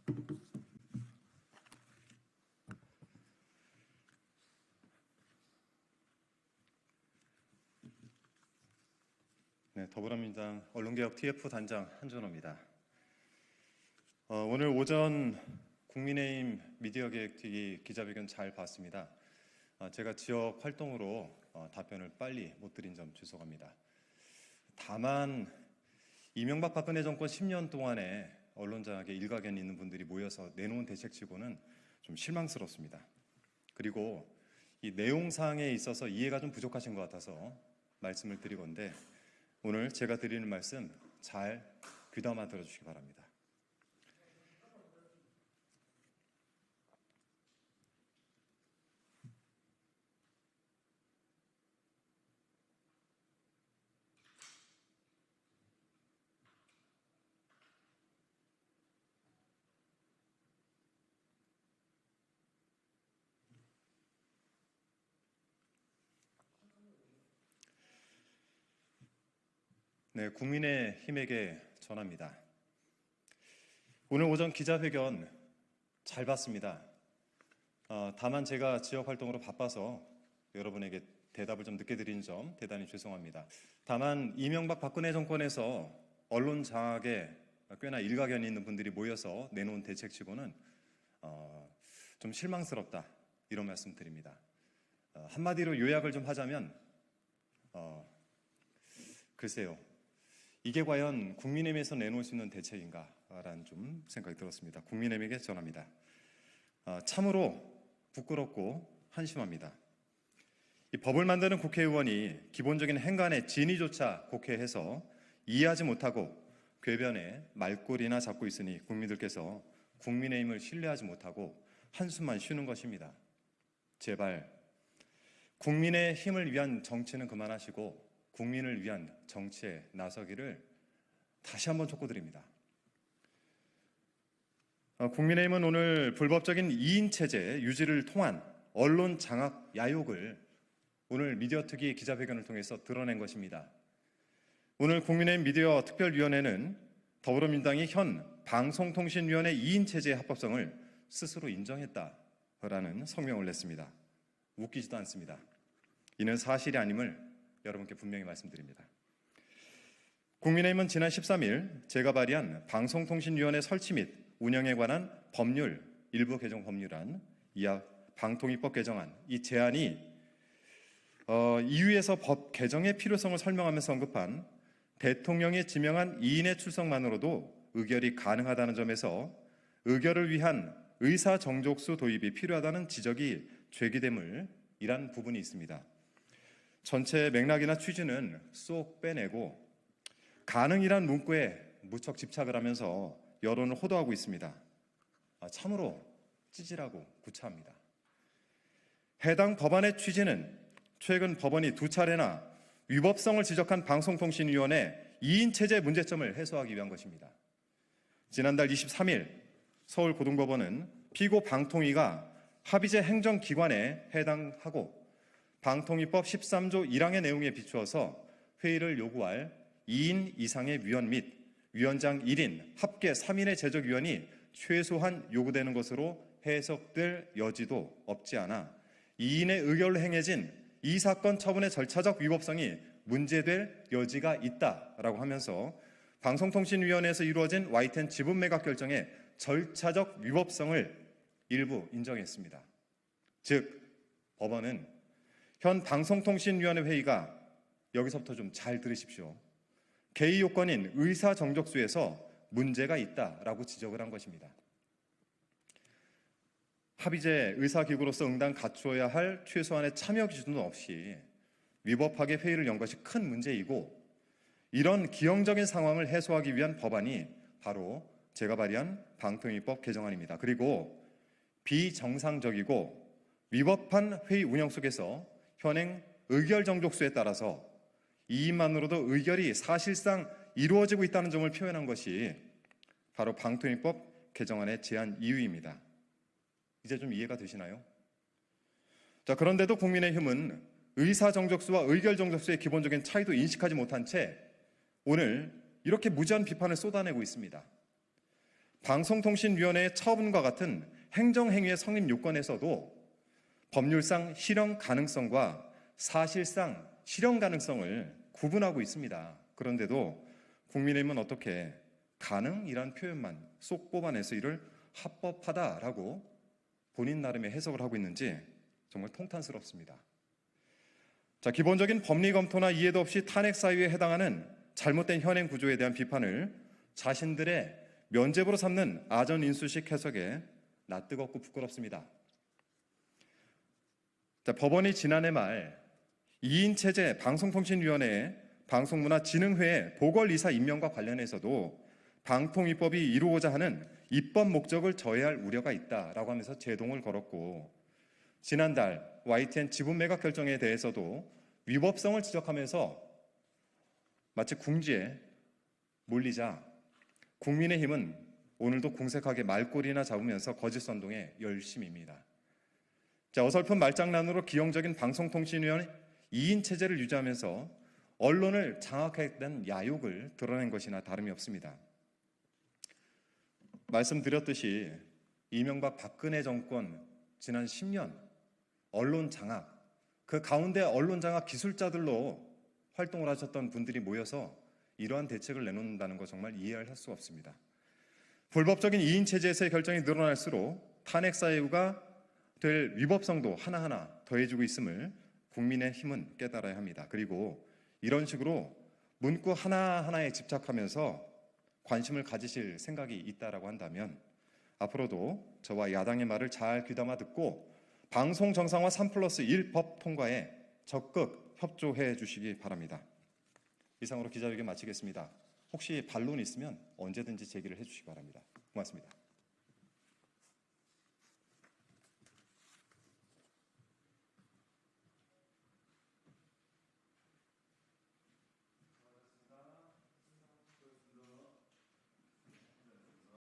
네, 더불어민주당 언론개혁 TF 단장 한준호입니다. 오늘 오전 국민의힘 미디어개혁특위 기자회견 잘 봤습니다. 제가 지역 활동으로 답변을 빨리 못 드린 점 죄송합니다. 다만 이명박 박근혜 정권 10년 동안에 언론장악에 일가견 있는 분들이 모여서 내놓은 대책치고는 좀 실망스럽습니다. 그리고 이 내용사항에 있어서 이해가 좀 부족하신 것 같아서 말씀을 드리건데 오늘 제가 드리는 말씀 잘 귀담아 들어주시기 바랍니다. 네, 국민의힘에게 전합니다. 오늘 오전 기자회견 잘 봤습니다. 다만 제가 지역 활동으로 바빠서 여러분에게 대답을 좀 늦게 드린 점 대단히 죄송합니다. 다만 이명박 박근혜 정권에서 언론 장악에 꽤나 일가견이 있는 분들이 모여서 내놓은 대책치고는 좀 실망스럽다 이런 말씀 드립니다. 한마디로 요약을 좀 하자면 글쎄요. 이게 과연 국민의힘에서 내놓을 수 있는 대책인가라는 좀 생각이 들었습니다. 국민의힘에게 전합니다. 참으로 부끄럽고 한심합니다. 이 법을 만드는 국회의원이 기본적인 행간의 진위조차 곡해해서 이해하지 못하고 궤변에 말꼬리나 잡고 있으니 국민들께서 국민의힘을 신뢰하지 못하고 한숨만 쉬는 것입니다. 제발 국민의 힘을 위한 정치는 그만하시고 국민을 위한 정치에 나서기를 다시 한번 촉구드립니다. 국민의힘은 오늘 불법적인 2인 체제 유지를 통한 언론 장악 야욕을 오늘 미디어특위 기자회견을 통해서 드러낸 것입니다. 오늘 국민의힘 미디어 특별위원회는 더불어민주당이 현 방송통신위원회 2인 체제의 합법성을 스스로 인정했다라는 성명을 냈습니다. 웃기지도 않습니다. 이는 사실이 아님을 여러분께 분명히 말씀드립니다. 국민의힘은 지난 13일 제가 발의한 방송통신위원회 설치 및 운영에 관한 법률 일부 개정 법률안, 이하 방통위법 개정안 이 제안이 이유에서 법 개정의 필요성을 설명하면서 언급한 대통령이 지명한 2인의 출석만으로도 의결이 가능하다는 점에서 의결을 위한 의사 정족수 도입이 필요하다는 지적이 제기됨을 이란 부분이 있습니다. 전체 맥락이나 취지는 쏙 빼내고 가능이란 문구에 무척 집착을 하면서 여론을 호도하고 있습니다. 참으로 찌질하고 구차합니다. 해당 법안의 취지는 최근 법원이 2차례나 위법성을 지적한 방송통신위원회 2인 체제 문제점을 해소하기 위한 것입니다. 지난달 23일 서울고등법원은 피고 방통위가 합의제 행정기관에 해당하고 방통위법 13조 1항의 내용에 비추어서 회의를 요구할 2인 이상의 위원 및 위원장 1인, 합계 3인의 제적위원이 최소한 요구되는 것으로 해석될 여지도 없지 않아 2인의 의결로 행해진 이 사건 처분의 절차적 위법성이 문제될 여지가 있다라고 하면서 방송통신위원회에서 이루어진 YTN 지분 매각 결정의 절차적 위법성을 일부 인정했습니다. 즉, 법원은 현 방송통신위원회 회의가 여기서부터 좀 잘 들으십시오. 개의 요건인 의사정족수에서 문제가 있다라고 지적을 한 것입니다. 합의제 의사기구로서 응당 갖추어야 할 최소한의 참여 기준도 없이 위법하게 회의를 연 것이 큰 문제이고 이런 기형적인 상황을 해소하기 위한 법안이 바로 제가 발의한 방통위법 개정안입니다. 그리고 비정상적이고 위법한 회의 운영 속에서 현행 의결 정족수에 따라서 2인만으로도 의결이 사실상 이루어지고 있다는 점을 표현한 것이 바로 방통위법 개정안의 제안 이유입니다. 이제 좀 이해가 되시나요? 그런데도 국민의힘은 의사 정족수와 의결 정족수의 기본적인 차이도 인식하지 못한 채 오늘 이렇게 무지한 비판을 쏟아내고 있습니다. 방송통신위원회의 처분과 같은 행정행위의 성립 요건에서도 법률상 실현 가능성과 사실상 실현 가능성을 구분하고 있습니다. 그런데도 국민의힘은 어떻게 가능이란 표현만 쏙 뽑아내서 이를 합법하다라고 본인 나름의 해석을 하고 있는지 정말 통탄스럽습니다. 자, 기본적인 법리 검토나 이해도 없이 탄핵 사유에 해당하는 잘못된 현행 구조에 대한 비판을 자신들의 면죄부로 삼는 아전 인수식 해석에 낯뜨겁고 부끄럽습니다. 자, 법원이 지난해 말 2인 체제 방송통신위원회 방송문화진흥회의 보궐이사 임명과 관련해서도 방통위법이 이루고자 하는 입법 목적을 저해할 우려가 있다라고 하면서 제동을 걸었고, 지난달 YTN 지분 매각 결정에 대해서도 위법성을 지적하면서 마치 궁지에 몰리자 국민의힘은 오늘도 궁색하게 말꼬리나 잡으면서 거짓 선동에 열심입니다. 자, 어설픈 말장난으로 기형적인 방송통신위원회 2인 체제를 유지하면서 언론을 장악했던 야욕을 드러낸 것이나 다름이 없습니다. 말씀드렸듯이 이명박 박근혜 정권 지난 10년 언론 장악, 그 가운데 언론 장악 기술자들로 활동을 하셨던 분들이 모여서 이러한 대책을 내놓는다는 거 정말 이해할 수 없습니다. 불법적인 2인 체제에서의 결정이 늘어날수록 탄핵 사유가 될 위법성도 하나하나 더해지고 있음을 국민의힘은 깨달아야 합니다. 그리고 이런 식으로 문구 하나하나에 집착하면서 관심을 가지실 생각이 있다라고 한다면 앞으로도 저와 야당의 말을 잘 귀담아 듣고 방송 정상화 3+1 법 통과에 적극 협조해 주시기 바랍니다. 이상으로 기자회견 마치겠습니다. 혹시 반론 있으면 언제든지 제기를 해 주시기 바랍니다. 고맙습니다.